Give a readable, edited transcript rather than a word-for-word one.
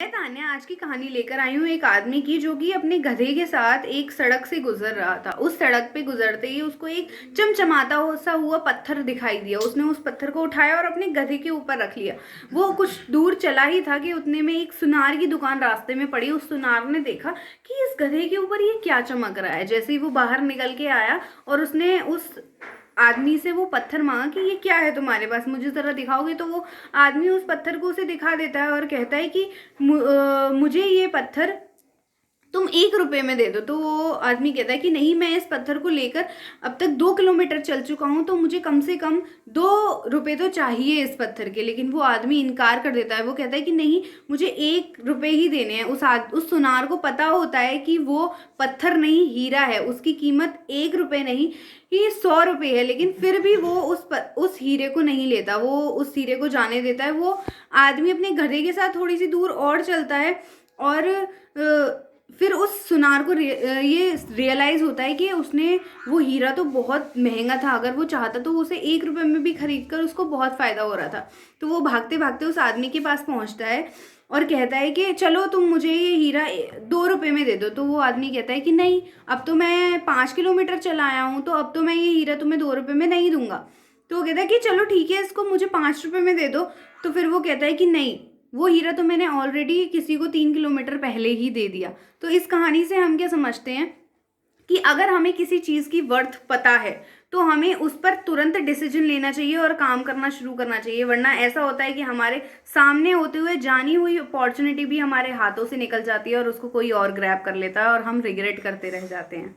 मैं तान्या आज की कहानी लेकर आई हूँ एक आदमी की, जो कि अपने गधे के साथ एक सड़क से गुजर रहा था। उस सड़क पे गुजरते ही उसको एक चमचमाता सा हुआ पत्थर दिखाई दिया। उसने उस पत्थर को उठाया और अपने गधे के ऊपर रख लिया। वो कुछ दूर चला ही था कि उतने में एक सुनार की दुकान रास्ते में पड़ी। उस सुनार ने देखा कि इस गधे के ऊपर ये क्या चमक रहा है। जैसे ही वो बाहर निकल के आया और उसने उस आदमी से वो पत्थर मांगा कि ये क्या है तुम्हारे पास, मुझे जरा दिखाओगे। तो वो आदमी उस पत्थर को उसे दिखा देता है और कहता है कि मुझे ये पत्थर तुम 1 रुपए में दे दो। तो वो आदमी कहता है कि नहीं, मैं इस पत्थर को लेकर अब तक 2 किलोमीटर चल चुका हूँ, तो मुझे कम से कम 2 रुपए तो चाहिए इस पत्थर के। लेकिन वो आदमी इनकार कर देता है। वो कहता है कि नहीं, मुझे 1 रुपए ही देने हैं। उस सुनार को पता होता है कि वो पत्थर नहीं, हीरा है। उसकी कीमत 1 रुपए नहीं, ये 100 रुपए है। लेकिन फिर भी वो उस हीरे को नहीं लेता, वो उस हीरे को जाने देता है। वो आदमी अपने गधे के साथ थोड़ी सी दूर और चलता है और फिर उस सुनार को ये रियलाइज होता है कि उसने वो हीरा तो बहुत महंगा था। अगर वो चाहता तो उसे 1 रुपए में भी खरीद कर उसको बहुत फायदा हो रहा था। तो वो भागते भागते उस आदमी के पास पहुंचता है और कहता है कि चलो तुम मुझे ये हीरा 2 रुपए में दे दो। तो वो आदमी कहता है कि नहीं, अब तो मैं 5 किलोमीटर चला आया हूँ, तो अब तो मैं ये हीरा तुम्हें 2 रुपए में नहीं दूंगा। तो वो कहता है कि चलो ठीक है, इसको मुझे 5 रुपए में दे दो। तो फिर वो कहता है कि नहीं, वो हीरा तो मैंने ऑलरेडी किसी को 3 किलोमीटर पहले ही दे दिया। तो इस कहानी से हम क्या समझते हैं कि अगर हमें किसी चीज की वर्थ पता है तो हमें उस पर तुरंत डिसीजन लेना चाहिए और काम करना शुरू करना चाहिए। वरना ऐसा होता है कि हमारे सामने होते हुए जानी हुई अपॉर्चुनिटी भी हमारे हाथों से निकल जाती है और उसको कोई और ग्रैब कर लेता है और हम रिग्रेट करते रह जाते हैं।